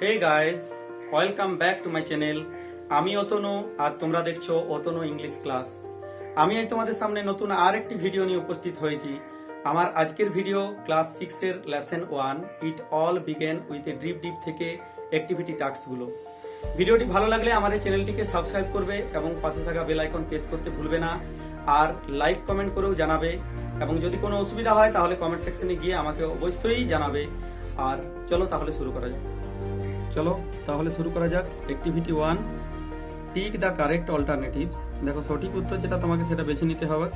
Hey guys, welcome back to my channel. আমি অতনু আর তোমরা দেখছো অতনু ইংলিশ ক্লাস। আমি এই তোমাদের সামনে নতুন আর একটি ভিডিও নিয়ে উপস্থিত হয়েছি। আমার আজকের ভিডিও ক্লাস 6 এর lesson 1 it all began with a drip dip থেকে অ্যাক্টিভিটি টাস্কগুলো। ভিডিওটি ভালো লাগলে আমার এই চ্যানেলটিকে সাবস্ক্রাইব করবে এবং পাশে থাকা বেল আইকন প্রেস করতে ভুলবে না। আর লাইক কমেন্ট করেও জানাবে, এবং যদি কোনো অসুবিধা হয় তাহলে কমেন্ট সেকশনে গিয়ে আমাকে অবশ্যই জানাবে। আর চলো তাহলে শুরু করা যাক। Activity 1, tick the correct alternatives. দেখো সঠিক উত্তর যেটা তোমাকে সেটা বেছে নিতে হবে।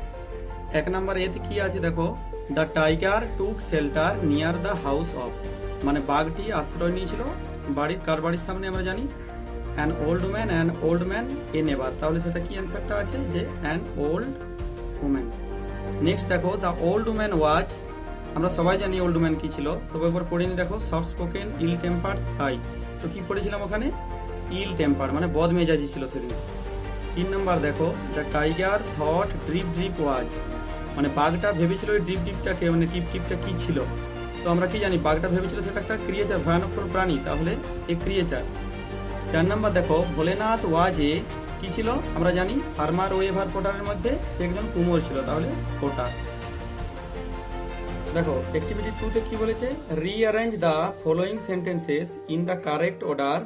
1 নাম্বার এতে কি আছে দেখো, the tiger took shelter near the house of, মানে বাঘটি আশ্রয় নিয়েছিল কার বাড়ির সামনে আমরা জানি, অ্যান ওল্ড ম্যান এ নেবার, তাহলে সেটা কি অ্যান্সারটা আছে যে অ্যান ওল্ড উম্যান। নেক্সট দেখো, দ্য ওল্ড উম্যান ওয়াজ, আমরা সবাই জানি ওল্ড ম্যান কি ছিল, তবে একবার পড়িনি দেখো, সফট স্পোকেন ইল টেম্পার্ড সাই, তো কি পড়েছিলাম ওখানে ইল টেম্পার্ড মানে বদ মেজাজি ছিল সেদিন। 3 নাম্বার দেখো, the tiger thought drip drip was, মানে বাঘটা ভেবেছিল ওই ড্রিপ ড্রিপটাকে, মানে টিপ টিপটা কি ছিল, তো আমরা কি জানি বাঘটা ভেবেছিল সেটা একটা ক্রিয়েচার, ভয়ানক কোনো প্রাণী, তাহলে এ ক্রিয়েচার। 4 নাম্বার দেখো, ভোলেনাথ ওয়াজ এ কি ছিল, আমরা জানি ফার্মার ওয়েভার পোটারের মধ্যে সে একজন কুমোর ছিল, তাহলে পোটার। দেখো অ্যাক্টিভিটি 2 তে কি বলেছে, rearrange the following sentences in the correct order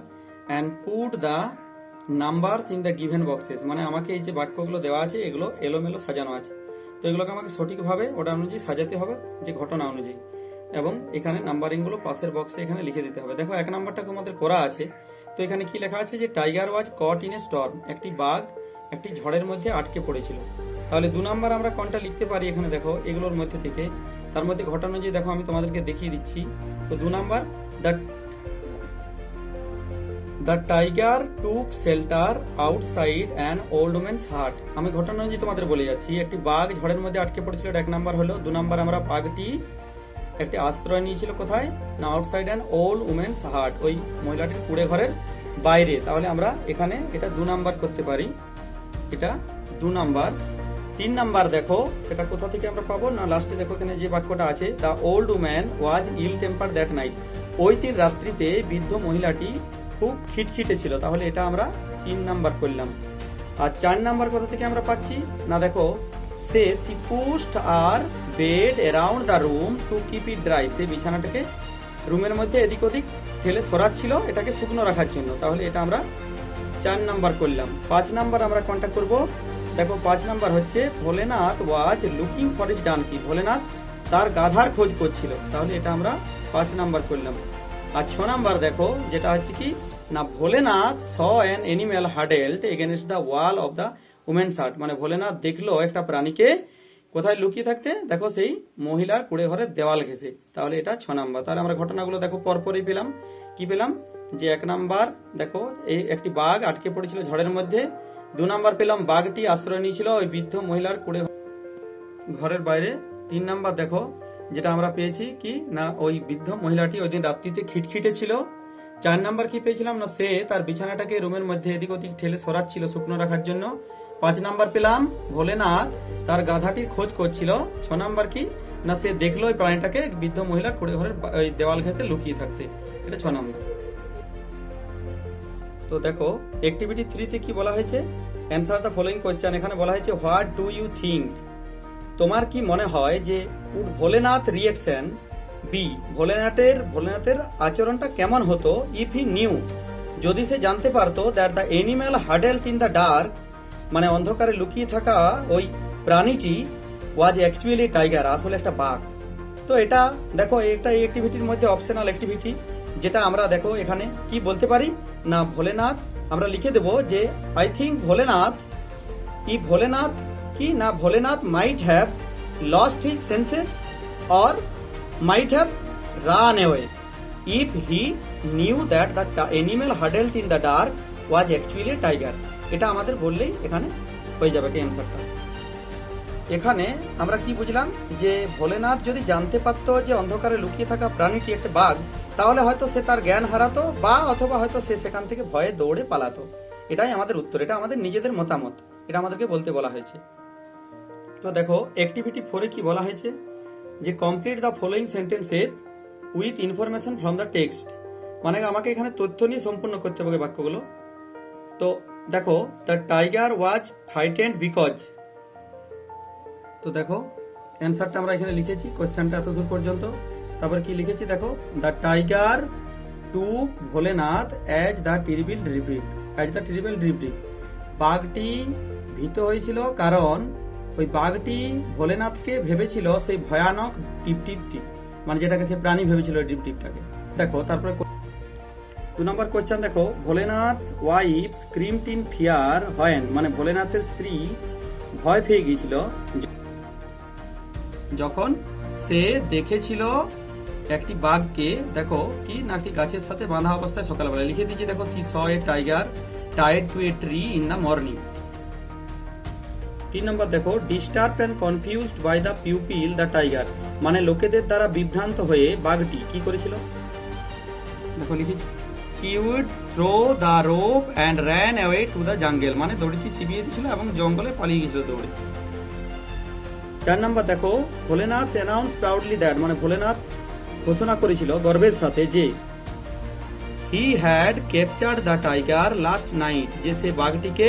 and put the numbers in the given boxes, মানে আমাকে এই যে বাক্যগুলো দেওয়া আছে এগুলো এলোমেলো সাজানো আছে, তো এগুলোকে আমাকে সঠিকভাবে অর্ডার অনুযায়ী সাজাতে হবে, যে ঘটনা অনুযায়ী, এবং এখানে নাম্বারিংগুলো পাশের বক্সে এখানে লিখে দিতে হবে। দেখো 1 নাম্বারটা তোমাদের করা আছে, তো এখানে কি লেখা আছে যে tiger was caught in a storm, একটি বাঘ একটি ঝড়ের মধ্যে আটকে পড়েছিল। তাহলে 2 নাম্বার আমরা কোনটা লিখতে পারি, এখানে দেখো এগুলোর মধ্যে থেকে, তার মধ্যে ঘটনা অনুযায়ী দেখো আমি তোমাদেরকে দেখিয়ে দিচ্ছি। তো 2 number, the tiger took shelter outside an old man's হাট, আমি ঘটনা অনুযায়ী তোমাদের বলে যাচ্ছি, একটি বাঘ ঝড়ের মধ্যে আটকে পড়েছিল, 1 নাম্বার হলো। 2 নাম্বার আমরা বাঘটি একটি আশ্রয় নিয়েছিল কোথায় না, outside an old women's heart, ওই মহিলাটির কুড়ে ঘরের বাইরে, তাহলে আমরা এখানে এটা 2 নাম্বার করতে পারি, এটা 2 নাম্বার। 3 নাম্বার দেখো সেটা কোথা থেকে আমরা পাবো না, লাস্টে দেখো এখানে যে বাক্যটা আছে, the old woman was ill temper that night, ওই দিন রাত্রিতে বৃদ্ধ মহিলাটি খুব খিটখিটে ছিল, তাহলে এটা আমরা 3 নাম্বার করলাম। আর 4 নাম্বার কোথা থেকে আমরা পাচ্ছি না, দেখো she pushed her bed around the room to keep it dry, সে বিছানাটাকে রুমের মধ্যে এদিক ওদিক ঠেলে সরাচ্ছিল এটাকে শুকনো রাখার জন্য, তাহলে এটা আমরা 4 নাম্বার করলাম। 5 নাম্বার আমরা কোনটা করব, দেখো 5 নাম্বার হচ্ছে Bholenath was looking for his donkey, Bholenath তার গাধার খোঁজ করছিল, তাহলে এটা আমরা 5 নাম্বার করলাম। আর 6 নাম্বার দেখো যেটা হচ্ছে কি না, Bholenath saw an animal huddled against the wall of the woman's hut, মানে ভোলেনাথ দেখলো একটা প্রাণীকে কোথায় লুকিয়ে থাকতে, দেখো সেই মহিলার কুড়ে ঘরের দেওয়াল ঘেঁষে, তাহলে এটা 6 নাম্বার। তাহলে আমরা ঘটনাগুলো দেখো পরপরই পেলাম, কি পেলাম যে 1 নাম্বার দেখো এই একটি বাঘ আটকে পড়েছিল ঝড়ের মধ্যে। 2 নাম্বার পেলাম বাঘটি আশ্রয় নিয়েছিল ওই বৃদ্ধ মহিলার কুড়ে ঘরের বাইরে। 3 নাম্বার দেখো যেটা আমরা পেয়েছি কি না, ওই বৃদ্ধ মহিলাটি ওই দিন রাত্রিতে খিটখিটে ছিল। 4 নাম্বার কি পেয়েছিলাম না, সে তার বিছানাটাকে রুমের মধ্যে এদিক ওদিক ঠেলে সরাচ্ছিল শুকনো রাখার জন্য। 5 নাম্বার পেলাম ভোলেনাথ তার গাধাটির খোঁজ করছিল। 6 নাম্বার কি না, সে দেখলো ওই প্রাণীটাকে বৃদ্ধ মহিলার কুড়ে ঘরের ওই দেওয়াল ঘেঁষে লুকিয়ে থাকতে, এটা 6 নাম্বার। তো দেখো অ্যাক্টিভিটি 3 তে কি বলা হয়েছে, অ্যান্সার দ্য ফলোইং কোয়েশ্চেন, এখানে বলা হয়েছে হোয়াট ডু ইউ থিঙ্ক, তোমার কি মনে হয় যে উড ভোলেনাথ রিঅ্যাকশন বি, ভোলেনাথের আচরণটা কেমন হতো, ইফ হি নিউ, যদি সে জানতে পারতো, that the animal huddled in the dark, মানে অন্ধকারে লুকিয়ে থাকা ওই প্রাণীটি ওয়াজ অ্যাকচুয়ালি টাইগার, আসলে একটা বাঘ। তো এটা দেখো একটা এই অ্যাক্টিভিটির মধ্যে অপশনাল অ্যাক্টিভিটি, যেটা আমরা দেখো এখানে কি বলতে পারি না, ভোলেনাথ আমরা লিখে দেব যে আই থিঙ্ক ভোলেনাথ, ই ভোলেনাথ কি না, Bholenath might have lost his senses or might have run away if he knew that the animal huddled in the dark was actually tiger, এটা আমাদের বললেই এখানে হয়ে যাবে অ্যান্সারটা। এখানে আমরা কি বুঝলাম যে ভোলেনাথ যদি জানতে পারতো যে অন্ধকারে লুকিয়ে থাকা প্রাণীটি একটা বাঘ, তাহলে হয়তো সে তার জ্ঞান হারাতো, বা অথবা হয়তো সে সেখান থেকে ভয়ে দৌড়ে পালাতো। এটাই আমাদের উত্তর, এটা আমাদের নিজেদের মতামত, এটা আমাদেরকে বলতে বলা হয়েছে। তো দেখো অ্যাক্টিভিটি 4 এ কি বলা হয়েছে যে complete the following sentences with information from the text, মানে আমাকে এখানে তথ্য নিয়ে সম্পূর্ণ করতে হবে বাক্যগুলো। তো দেখো, the tiger was frightened because, তো দেখো অ্যান্সারটা আমরা এখানে লিখেছি, কোশ্চেনটা এতদূর পর্যন্ত। তারপর কি লিখেছি দেখো, the tiger took Bholenath as the terrible drift, বাঘটি ভীত হয়েছিল কারণ ওই বাঘটি ভোলেনাথকে ভেবেছিল সেই ভয়ানক টিপটিপটি, মানে যেটাকে সে প্রাণী ভেবেছিল টিপটিপটাকে। দেখো তারপরে 2 নম্বর কোশ্চেন দেখো, Bholenath wife screamed in fear when, মানে ভোলেনাথের স্ত্রী ভয় পেয়ে গিয়েছিল যখন সে দেখেছিল একটি বাঘকে, দেখো কি নাকি গাছের সাথে বাঁধা অবস্থায় সকালবেলা। লিখে দিয়েছি দেখো, she saw a tiger tied to a tree in the morning. 3 নম্বর দেখো, disturb and confused by the pupil the tiger, মানে লোকেদের দ্বারা বিভ্রান্ত হয়ে বাঘটি কি করেছিল। দেখো লিখেছি, chewed through the rope and ran away to the jungle, মানে দড়িটি চিবিয়ে দিয়েছিল এবং জঙ্গলে পালিয়ে গিয়েছিল দৌড়ে। 4 নম্বর দেখো, ভোলেনাথ অ্যানাউন্স প্রাউডলি দ্যাট, মানে ভোলেনাথ ঘোষণা করেছিল গর্বের সাথে যে he had captured the tiger last night, যে সে বাঘটিকে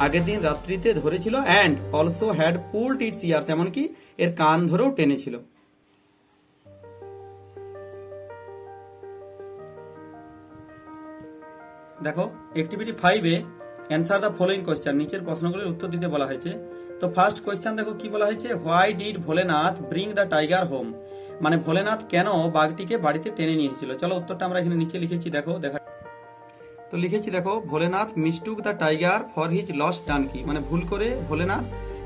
আগের দিন রাত্রিতে ধরেছিল, and also had pulled its ears, এমনকি এর কান ধরেও টেনেছিল। দেখো অ্যাক্টিভিটি 5-এ অ্যান্সার দ্য ফলোইং কোশ্চেন, নিচের প্রশ্নগুলির উত্তর দিতে বলা হয়েছে। তো ফার্স্ট কোশ্চেন দেখো কি বলা হয়েছে, why did Bholenath bring the tiger home, মানে ভোলেনাথ কেন বাঘটিকে বাড়িতে টেনে নিয়েছিল। চলো উত্তরটা আমরা এখানে নিচে লিখেছি, দেখো দেখা। তো লিখেছি দেখো, Bholenath mistook the tiger for his lost donkey, মানে ভুল করে ভোলেনাথ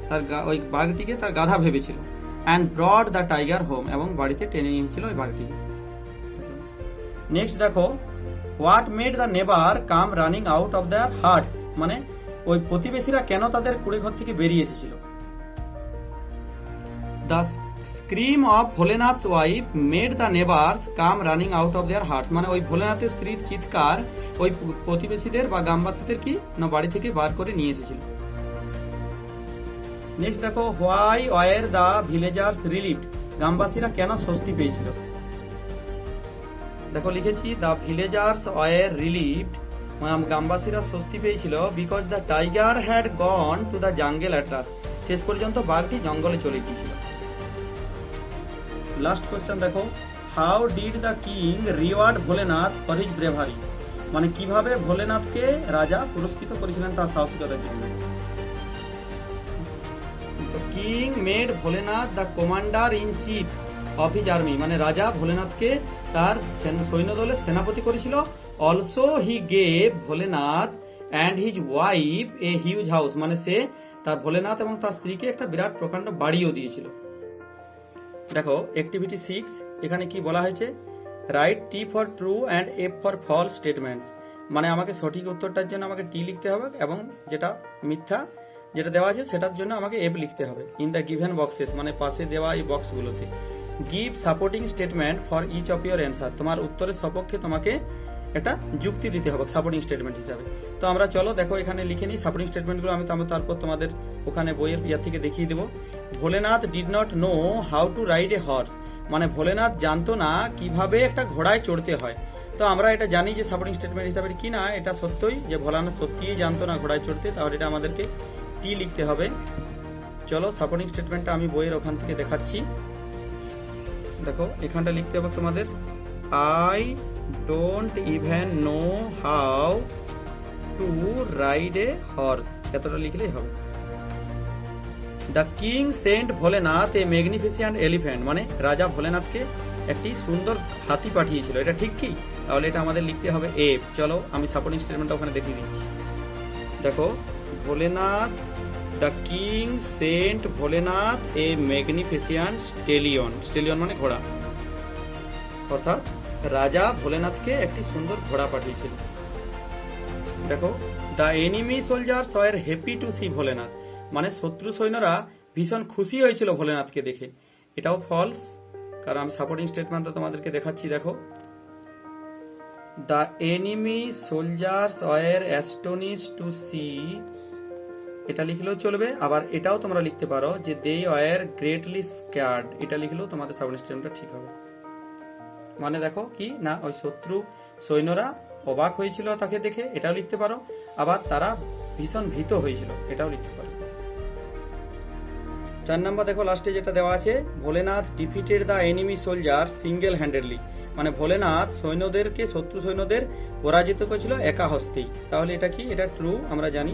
তার ওই বাঘটিকে তার গাধা ভেবেছিল, and brought the tiger home, এবং বাড়িতে টেনে নিয়েছিল ওই বাঘটিকে। নেক্সট দেখো, what made the neighbour come running out of their hearts, মানে ওই প্রতিবেশীরা কেন তাদের কুড়ে ঘর থেকে বেরিয়ে এসেছিল। The scream of Bholenath's wife made the neighbours come running out of their hearts, মানে ওই ভোলেনাথের স্ত্রীর চিৎকার ওই প্রতিবেশীদের বা গ্রামবাসীদের কি না বাড়ি থেকে বার করে নিয়ে এসেছিল। নেক্সট দেখো, why were the villagers relieved, গ্রামবাসীরা কেন স্বস্তি পেয়েছিল। দেখো লিখেছি, দ্য ভিলেজার্স ওয়ার রিলিভড, গ্রামবাসীরা স্বস্তি পেয়েছিল because the tiger had gone to the jungle at last, শেষ পর্যন্ত বাঘটি জঙ্গলে চলে গিয়েছিল। লাস্ট কোশ্চেন দেখো, how did the king reward Bholenath for his bravery, মানে কিভাবে ভোলেনাথকে রাজা পুরস্কৃত করেছিলেন তার সাহসিকতার জন্য। তো king made Bholenath the commander in chief of his army, মানে রাজা ভোলেনাথকে তার সৈন্যদলের সেনাপতি করেছিল। Also he gave Bholenath and his wife a huge house, মানে সে তার ভোলেনাথ এবং তার স্ত্রীকে একটা বিরাট প্রকাণ্ড বাড়িও দিয়েছিল। দেখো অ্যাক্টিভিটি 6, এখানে কি বলা হয়েছে, write T for true and F for false statements, মানে আমাকে সঠিক উত্তরটার জন্য আমাকে টি লিখতে হবে এবং যেটা মিথ্যা যেটা দেওয়া আছে সেটার জন্য আমাকে এফ লিখতে হবে। ইন দ্য গিভেন বক্সেস, মানে পাশে দেওয়া এই বক্সগুলোতে। Give supporting statement for each of your answer, তোমার উত্তরের সপক্ষে তোমাকে একটা যুক্তি দিতে হবে সাপোর্টিং স্টেটমেন্ট হিসাবে। তো আমরা চলো দেখো এখানে লিখে নিই সাপোর্টিং স্টেটমেন্টগুলো, আমি তারপর তোমাদের ওখানে বইয়ের ইয়া থেকে দেখিয়ে দেবো। Bholenath did not know how to ride a horse, মানে ভোলেনাথ জানতো না কিভাবে একটা ঘোড়ায় চড়তে হয়। তো আমরা এটা জানি যে সাপোর্টিং স্টেটমেন্ট হিসাবে কি না, এটা সত্যই যে ভোলানাথ সত্যিই জানতো না ঘোড়ায় চড়তে, তাহলে এটা আমাদেরকে টি লিখতে হবে। চলো সাপোর্টিং স্টেটমেন্টটা আমি বইয়ের ওখান থেকে দেখাচ্ছি। দেখো এখানটা লিখতে হবে তোমাদের, I don't even know how to ride a horse, এতটা লিখলেই হবে। The king sent Bholenath a magnificent elephant, মানে রাজা ভোলেনাথকে একটি সুন্দর হাতি পাঠিয়েছিল, এটা ঠিক কি? তাহলে এটা আমাদের লিখতে হবে এফ। চলো আমি সাপোর্টিং স্টেটমেন্টটা ওখানে দেখিয়ে দিচ্ছি। দেখো Bholenath, the king sent Bholenath a magnificent stallion, stallion মানে ঘোড়া, অর্থাৎ রাজা ভোলেনাথকে একটি সুন্দর ঘোড়া পাঠিয়েছিল। দেখো the enemy soldiers were happy to see Bholenath, মানে শত্রু সৈন্যরা ভীষণ খুশি হয়েছিল ভোলেনাথকে দেখে, এটাও ফলস, কারণ আমি সাপোর্টিং স্টেটমেন্টটা তোমাদেরকে দেখাচ্ছি। দেখো the enemy soldiers were astonish to see, এটা লিখলেও চলবে, আবার এটাও তোমরা লিখতে পারো যে দে ওয়ার গ্রেটলি স্ক্যার্ড, এটা লিখলেও তোমাদের সাপোর্টিং স্টেটমেন্টটা ঠিক হবে। মানে দেখো কি না, ওই শত্রু সৈন্যরা অবাক হয়েছিল তাকে দেখে, এটাও লিখতে পারো। আবার তারা ভীষণ ভীত হয়েছিল, এটাও লিখতে পারো। 4 নম্বর দেখো লাস্টে যেটা দেওয়া আছে, Bholenath defeated the enemy soldier single handedly, মানে ভোলেনাথ সৈন্যদেরকে, শত্রু সৈন্যদের পরাজিত করেছিল একা হস্তেই। তাহলে এটা কি? এটা ট্রু, আমরা জানি।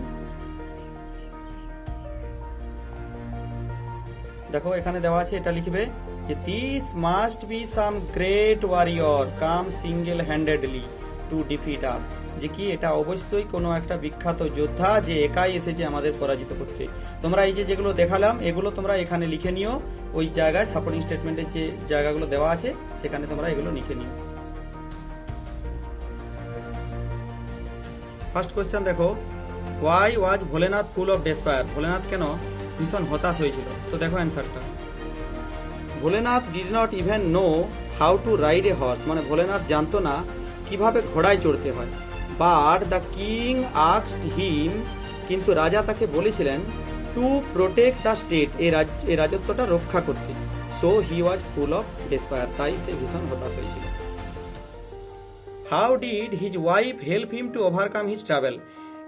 দেখো এখানে দেওয়া আছে, এটা লিখবে যে this must be some great warrior come single handedly to defeat us, যে কি এটা অবশ্যই কোনো একটা বিখ্যাত যোদ্ধা যে একাই এসেছে আমাদের পরাজিত করতে। তোমরা এই যে যেগুলো দেখালাম এগুলো তোমরা এখানে লিখে নিও, ওই জায়গায় সাপোর্টিং স্টেটমেন্টের যে জায়গাগুলো দেওয়া আছে সেখানে তোমরা এগুলো লিখে নিও। ফার্স্ট কোয়েশ্চেন দেখো, why was Bholenath full of despair, Bholenath কেন ভীষণ হতাশ হয়েছিল? তো দেখো অ্যান্সারটা, Bholenath did not even know how to ride a horse, মানে ভোলেনাথ জানতো না কিভাবে ঘোড়ায় চড়তে হয়। But the king asked him, কিন্তু রাজা তাকে বলেছিলেন টু প্রোটেক্ট দ্য স্টেট, এই রাজত্বটা রক্ষা করতে। So he was full of despair, তাই সে ভীষণ হতাশ হয়েছিল। How did his wife help him to overcome his trouble,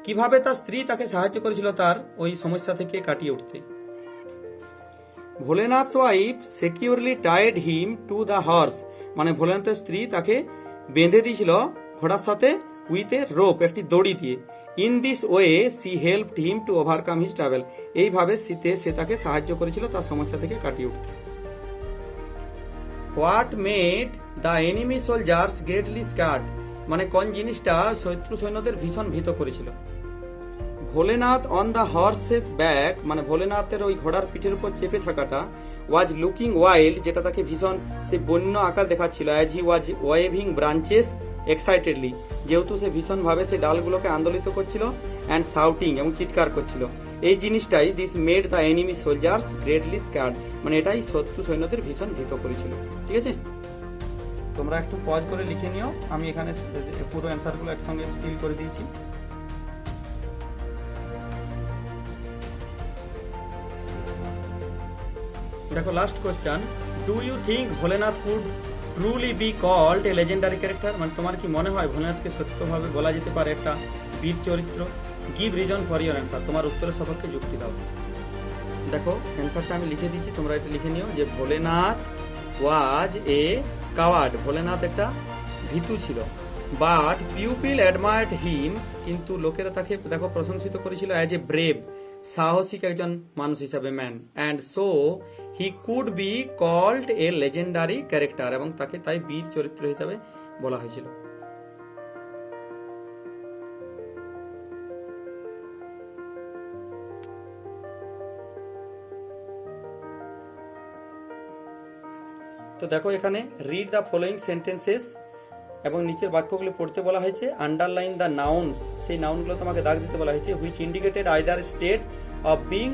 কিভাবে তার স্ত্রী তাকে সাহায্য করেছিল তার ওই সমস্যা থেকে কাটিয়ে উঠতে। Bholenath wife securely tied him to the horse, মানে ভোলেনাথের স্ত্রী তাকে বেঁধে দিয়েছিল ঘোড়ার সাথে উইথ এ রোপ, একটি দড়ি দিয়ে। In this way she helped him to overcome his travel, এইভাবে সে তাকে সাহায্য করেছিল তার সমস্যা থেকে কাটিয়ে উঠতে। What made the enemy soldiers greatly scared, মানে কোন জিনিসটা শত্রু সৈন্যদের ভীষণ ভীত করেছিল। Bholenath on the horse's back, মানে ভোলেনাথের ওই ঘোড়ার পিঠের উপর চেপে থাকাটা, ওয়াজ লুকিং ওয়াইল্ড, যেটা তাকে ভীষণ সে বন্য আকার দেখাচ্ছিল। As he was waving branches excitedly, যেহেতু সে ভীষণ ভাবে সে ডালগুলোকে আন্দোলিত করছিল, অ্যান্ড শাউটিং, এবং চিৎকার করছিল। এই জিনিসটাই this made the enemy soldiers greatly scared, মানে এটাই শত্রু সৈন্যদের ভীষণ ভীত করেছিল। ঠিক আছে, তোমরা একটু পজ করে লিখে নিও, আমি এখানে পুরো অ্যান্সারগুলো একসঙ্গে স্টিল করে দিয়েছি। দেখো last question, do you think Bholenath could truly be called a legendary character, মানে তোমার কি মনে হয় ভোলেনাথকে সত্যভাবে বলা যেতে পারে একটা বীর চরিত্র? Give reason for your answer, তোমার উত্তরের সপক্ষে যুক্তি দাও। দেখো অ্যান্সারটা আমি লিখে দিচ্ছি, তোমরা এটা লিখে নিও যে ভোলেনাথ ওয়াজ এ কাওয়ার্ড, ভোলেনাথ একটা ভীতু ছিল। বাট পিউপিল অ্যাডমায়ার্ড হিম, কিন্তু লোকেরা তাকে দেখো প্রশংসিত করেছিল অ্যাজ এ ব্রেভ, সাহসিক একজন মানুষ হিসাবে, man. And so he could be called a legendary character, এবং তাকে তাই বীর চরিত্র হিসাবে বলা হয়েছিল। তো দেখো এখানে রিড দ্য ফলোয়িং সেন্টেন্সেস, এবং নিচের বাক্যগুলো পড়তে বলা হয়েছে। আন্ডারলাইন দ্য নাউন্স, সেই নাউনগুলো তোমাকে দাগ দিতে বলা হয়েছে। Which indicated either state of being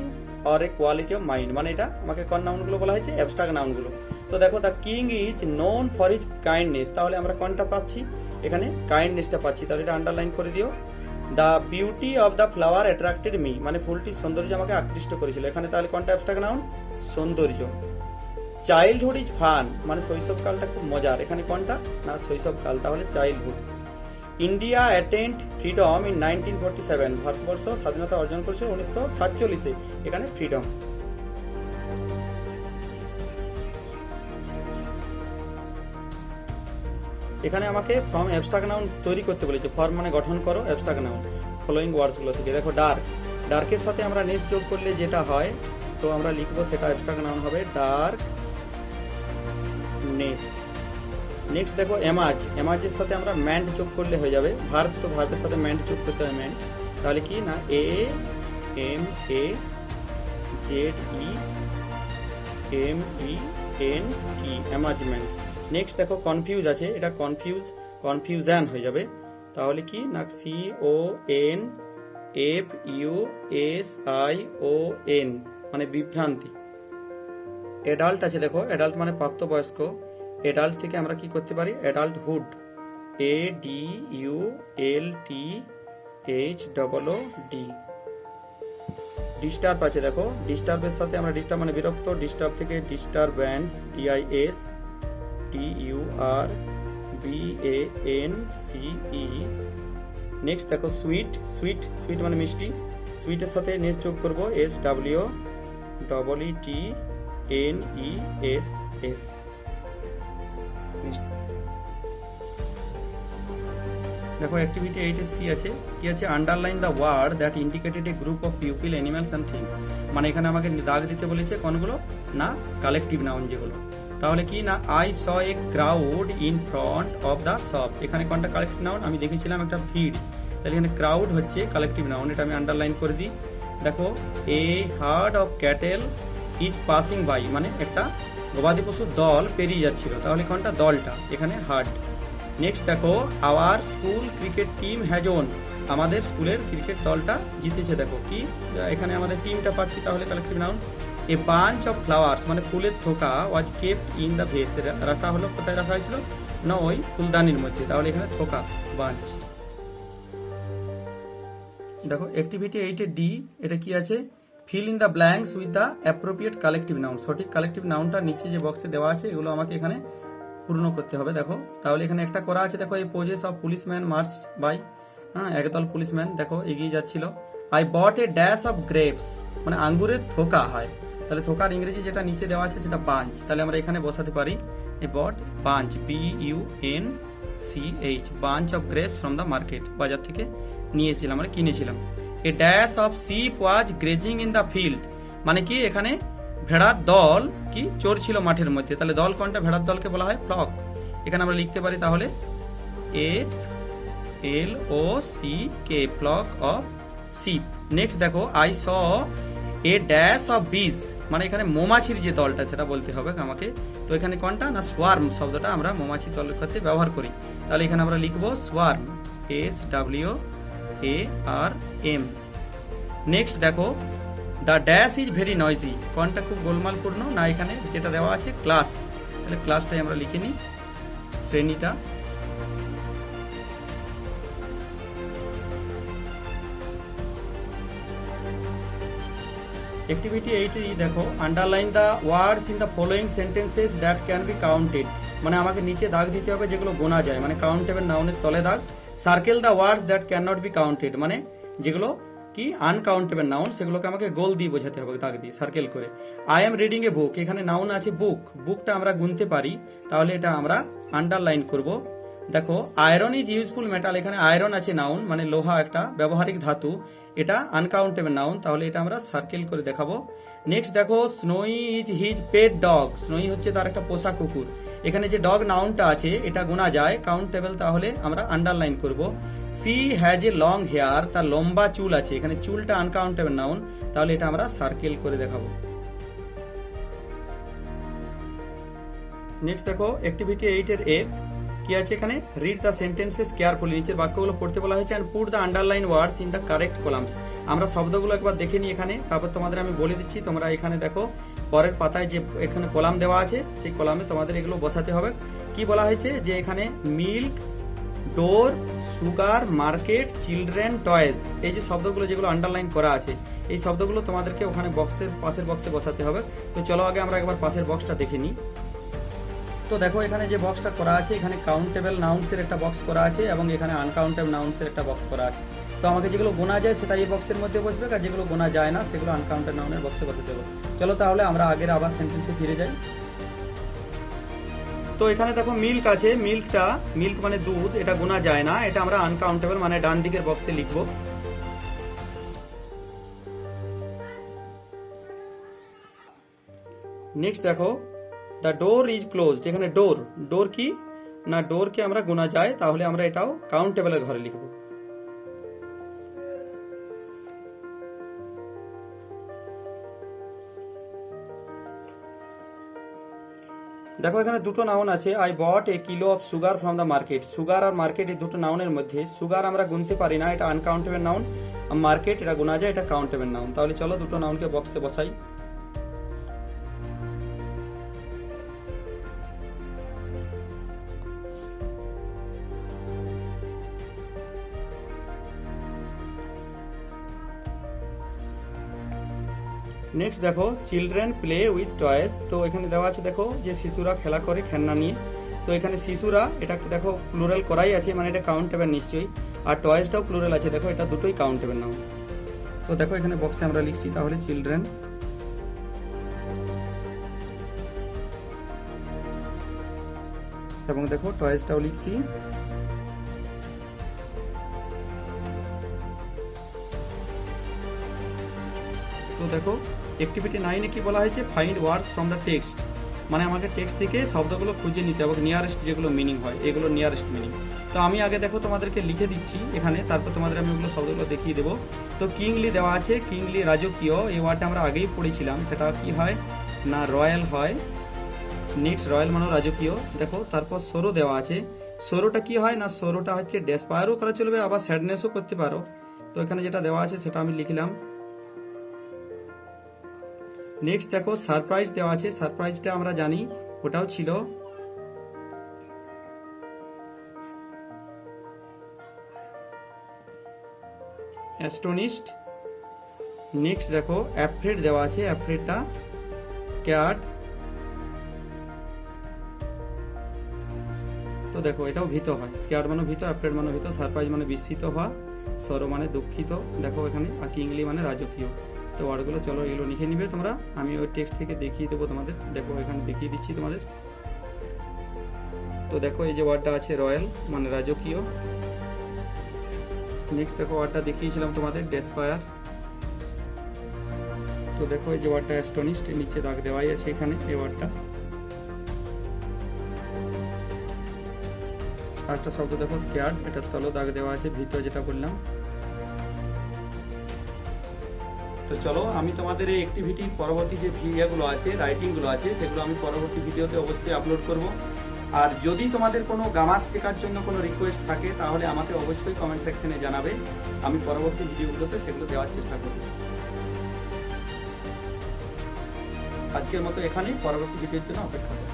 or a quality of mind, মানে এটা আমাকে কোন নাউনগুলো বলা হয়েছে? অ্যাবস্ট্রাক্ট নাউনগুলো। তো দেখো the king is known for his kindness, তাহলে আমরা কোনটা পাচ্ছি? এখানে কাইন্ডনেসটা পাচ্ছি, তাহলে এটা আন্ডারলাইন করে দিও। The beauty of the flower attracted me, মানে ফুলটির সৌন্দর্য আমাকে আকৃষ্ট করেছিল, এখানে তাহলে কোনটা অ্যাবস্ট্রাক্ট নাউন? সৌন্দর্য। চাইল্ডহুড ইজ ফান, মানে শৈশবকালটা খুব মজার, এখানে কোনটা? না শৈশবকাল, তাহলে childhood. India attend freedom in 1947, Bharatvarsha স্বাধীনতা অর্জন করেছিল 1947-এ, এখানে ফ্রিডম। এখানে আমাকে ফ্রম অ্যাবস্ট্রাক্ট নাউন তৈরি করতে বলেছে। ফর্ম মানে গঠন করো, অ্যাবস্ট্রাক্ট নাউন ফলোয়িং ওয়ার্ডসগুলো থেকে। দেখো ডার্ক, ডার্কের সাথে আমরা নেস যোগ করলে যেটা হয়, তো আমরা লিখবো সেটা অ্যাবস্ট্রাক্ট নাউন হবে ডার্ক নেস। নেক্সট দেখো এমাজ, এমাজের সাথে আমরা ম্যান্ট যোগ করলে হয়ে যাবে। ভার্ব, তো ভার্বের সাথে ম্যান্ট যোগ করতে হয়, ম্যান্ট। তাহলে কি না A M A Z E M E N T, amazement. Next দেখো কনফিউজ আছে, এটা কনফিউশন হয়ে যাবে। তাহলে কি না C O N F U S I O N, মানে বিভ্রান্তি। অ্যাডাল্ট আছে, দেখো অ্যাডাল্ট মানে প্রাপ্তবয়স্ক। অ্যাডাল্ট থেকে আমরা কি করতে পারি? Adulthood, A D U L T H double O D. Disturb আছে, দেখো ডিস্টার্বের সাথে আমরা ডিস্টার্ব মানে বিরক্ত, ডিস্টার্ব থেকে disturbance, T I S T U R BANCE। Next দেখো সুইট, সুইট সুইট মানে মিষ্টি, সুইটের সাথে নেক্সট যোগ করবো SWEETNESS। দেখো অ্যাক্টিভিটি 8 সি আছে, কি আছে, underline the word that indicated a group of people, animals and things. মানে এখানে আমাকে দাগ দিতে বলেছে কোনগুলো না, কালেকটিভ নাউন যেগুলো। তাহলে কি না, I saw a crowd in front of the shop, এখানে কোনটা কালেকটিভ নাউন, আমি দেখেছিলাম একটা ভিড়, তাহলে এখানে ক্রাউড হচ্ছে কালেকটিভ নাউন, এটা আমি আন্ডারলাইন করে দিই। দেখো a herd of cattle is passing by, মানে একটা গবাদি পশুর দল পেরিয়ে যাচ্ছিল, তাহলে কোনটা, দলটা, এখানে হার্ড। নেক্সট দেখো our school cricket team has won, আমাদের স্কুলের ক্রিকেট দলটা জিতেছে। দেখো কি, এখানে আমাদের টিমটা পাচ্ছি, তাহলে collective noun. A bunch of flowers, মানে ফুলের থোকা, ওয়াজ কেপ্ট ইন দ্য ভেস, রাখা হলো, কোথায় রাখা হয়েছিল না, ওই ফুলদানির মধ্যে, তাহলে এখানে থোকা, বাঞ্চ। দেখো অ্যাক্টিভিটি 8 এটা কি আছে, fill in the blanks with the appropriate collective noun, সঠিক কালেকটিভ নাউনটা নিচে যে বক্সে দেওয়া আছে এগুলো আমাকে এখানে পূর্ণ করতে হবে। দেখো তাহলে এখানে একটা করা আছে, দেখো এই posses of policeman march by, হ্যাঁ একদল পুলিশম্যান দেখো এগিয়ে যাচ্ছিল। I bought a dash of grapes, মানে আঙ্গুরের থোকা হয়, তাহলে থোকার ইংরেজি যেটা নিচে দেওয়া আছে সেটা বাঞ্চ, তাহলে আমরা এখানে বসাতে পারি a bot bunch, BUNCH, bunch of grapes from the market, বাজার থেকে নিয়েছিলাম, মানে কিনেছিলাম। A dash of sheep was grazing in the field, মানে কি এখানে ভেড়ার দল কি চড়ছিল মাঠের মধ্যে, তাহলে দল কোনটা, ভেড়ার দলকে বলা হয় ফ্লক, এখানে আমরা লিখতে পারি তাহলে FLOCK, flock of sheep. Next দেখো I saw a dash of bees, মানে এখানে মৌমাছির যে দলটা সেটা বলতে হবে আমাকে, তো এখানে কোনটা না, সোয়ার্ম শব্দটা আমরা মৌমাছির দলের ক্ষেত্রে ব্যবহার করি, তাহলে এখানে আমরা লিখবো সোয়ার্ম, SWARM। নেক্সট দেখো the dash is very noisy, কোনটা খুব গোলমালপূর্ণ না, এখানে যেটা দেওয়া আছে ক্লাস, তাহলে ক্লাসটাই আমরা লিখে নিই, শ্রেণীটা। অ্যাক্টিভিটি 8 দেখো underline the words in the following sentences that can be counted, মানে আমাকে নিচে দাগ দিতে হবে যেগুলো গোনা যায়, মানে কাউন্টেবল নাউনের তলে দাগ। Circle the words that can not be counted, মানে যেগুলো কি আনকাউন্টেবল নাউন সেগুলোকে আমাকে গোল দিয়ে বোঝাতে হবে, দাগ দিয়ে সার্কেল করে। আই এম রিডিং এ বুক, এখানে নাউন আছে বুক, বুকটা আমরা গুনতে পারি, তাহলে এটা আমরা আন্ডারলাইন করব। দেখো আয়রন ইজ ইউজফুল মেটাল, এখানে আয়রন আছে নাউন, মানে লোহা একটা ব্যবহারিক ধাতু, এটা আনকাউন্টেবল নাউন, তাহলে এটা আমরা সার্কেল করে দেখাবো। নেক্সট দেখো স্নোই ইজ হিজ পেট ডগ, স্নোই হচ্ছে তার একটা পোষা কুকুর, এখানে যে ডগ নাউনটা আছে এটা গোনা যায়, কাউন্টেবল, তাহলে আমরা আন্ডারলাইন করব। She has a long hair, তার লম্বা চুল আছে, এখানে চুলটা আনকাউন্টেবল নাউন, তাহলে এটা আমরা সার্কেল করে দেখাবো। নেক্সট দেখো অ্যাক্টিভিটি 8 কি আছে, এখানে রিড দ্য সেন্টেন্সেস কেয়ারফুলি, নিচের বাক্যগুলো পড়তে বলা হয়েছে, and put the underline words in the correct columns. আমরা শব্দগুলো একবার দেখে নিই এখানে, তারপর তোমাদের আমি বলে দিচ্ছি, তোমরা এখানে দেখো পরের পাতায় যে এখানে কলাম দেওয়া আছে সেই কলামে তোমাদের এগুলো বসাতে হবে। কি বলা হয়েছে যে এখানে মিল্ক, ডোর, সুগার, মার্কেট, চিলড্রেন, টয়েজ, এই যে শব্দগুলো যেগুলো আন্ডারলাইন করা আছে এই শব্দগুলো তোমাদেরকে ওখানে বক্সের পাশের বক্সে বসাতে হবে। তো চলো আগে আমরা একবার পাশের বক্সটা দেখে নিই। তো দেখো এখানে যে বক্সটা করা আছে, এখানে কাউন্টেবল নাউন্সের একটা বক্স করা আছে এবং এখানে আনকাউন্টেবল নাউন্সের একটা বক্স করা আছে। তো আমাকে যেগুলো গোনা যায় সেটা এই বক্সের মধ্যে বসবে, আর যেগুলো গোনা যায় না সেগুলো আনকাউন্টেবল নাউনের বক্সে বসে দেবো। চলো তাহলে আমরা আগের আবার সেন্টেন্সে ফিরে যাই। তো এখানে দেখো মিল্ক আছে, মিল্কটা, মিল্ক মানে দুধ, এটা গোনা যায় না, এটা আমরা আনকাউন্টেবল মানে ডান দিকের বক্সে লিখবো। নেক্সট দেখো দ্য ডোর ইজ ক্লোজড, এখানে ডোর, ডোর কি না, ডোরকে আমরা গোনা যায়, তাহলে আমরা এটাও কাউন্টেবলের ঘরে লিখবো। দেখো এখানে দুটো নাউন আছে, I bought a kilo of sugar from the market, sugar আর মার্কেট এই দুটো নাউনের মধ্যে সুগার আমরা গুনতে পারি না, এটা আনকাউন্টেবল নাউন, মার্কেট এটা গোনা যায়, এটা কাউন্টেবল নাউন। তাহলে চলো দুটো নাউনকে বক্সে বসাই। নেক্সট দেখো চিলড্রেন প্লে উইথ টয়েস, তো এখানে দেওয়া আছে দেখো যে শিশুরা খেলা করে খেলনা নিয়ে, তো এখানে শিশুরা, এটা দেখো প্লুরাল করাই আছে, মানে এটা কাউন্টেবল নিশ্চয়ই। আর টয়েসটাও প্লুরাল আছে, দেখো এটা দুটোই কাউন্টেবল নাউন। তো দেখো এখানে বক্সে আমরা লিখছি তাহলে চিলড্রেন, এবং দেখো টয়েসটাও লিখছি। তো দেখো অ্যাক্টিভিটি 9-এ কি বলা হয়েছে, find words from the text, মানে আমাকে টেক্সট থেকে শব্দগুলো খুঁজে নিতে হবে, নিয়ারেস্ট যেগুলো মিনিং হয়, এগুলো নিয়ারেস্ট মিনিং। তো আমি আগে দেখো তোমাদেরকে লিখে দিচ্ছি এখানে, তারপর তোমাদের আমি ওগুলো শব্দগুলো দেখিয়ে দেবো। তো কিংলি দেওয়া আছে, কিংলি রাজকীয়, এই ওয়ার্ডটা আমরা আগেই পড়েছিলাম, সেটা কি হয় না রয়্যাল হয়। নেক্সট রয়্যাল মানে রাজকীয়। দেখো তারপর সরো দেওয়া আছে, সরোটা কি হয় না সরোটা হচ্ছে ডেসপায়ারও করা চলবে, আবার স্যাডনেসও করতে পারো। তো এখানে যেটা দেওয়া আছে সেটা আমি লিখলাম। নেক্সট দেখো সারপ্রাইজ দেওয়া আছে, সারপ্রাইজটা আমরা জানি ওটাও ছিল অ্যাস্টোনিশড। নেক্সট দেখো অ্যাফ্রেড দেওয়া আছে, অ্যাফ্রেডটা স্ক্যার্ড। তো দেখো এটাও ভীত হয়, স্ক্যার্ড মানে ভীত, অ্যাফ্রেড মানে ভীত, সারপ্রাইজ মানে বিস্মিত হওয়া, সরো মানে দুঃখিত। দেখো এখানে আর কিংলি মানে রাজকীয়। তো ওয়ার্ডগুলো চলো এগুলো লিখে নিবে তোমরা, আমি ওই টেক্সট থেকে দেখিয়ে দেবো তোমাদের। দেখো এখানে দেখিয়ে দিচ্ছি তোমাদের। তো দেখো এই যে ওয়ার্ডটা আছে রয়্যাল মানে রাজকীয়। নেক্সট দেখো ওয়ার্ডটা দেখিয়েছিলাম তোমাদের ডেসপায়ার। তো দেখো এই যে ওয়ার্ডটা অ্যাস্টোনিশড, নিচে দাগ দেওয়াই আছে এখানে এই ওয়ার্ডটা। আরেকটা শব্দ দেখো স্ক্যার্ড, এটার তলো দাগ দেওয়া আছে ভীত, যেটা বললাম। তো চলো আমি তোমাদের এই অ্যাক্টিভিটি পরবর্তী যে ভিডিওগুলো আছে, রাইটিংগুলো আছে, সেগুলো আমি পরবর্তী ভিডিওতে অবশ্যই আপলোড করব। আর যদি তোমাদের কোনো গ্রামার শেখার জন্য কোনো রিকোয়েস্ট থাকে তাহলে আমাকে অবশ্যই কমেন্ট সেকশনে জানাবে, আমি পরবর্তী ভিডিওগুলোতে সেগুলো দেওয়ার চেষ্টা করব। আজকের মতো এখানেই, পরবর্তী ভিডিওর জন্য অপেক্ষা করব।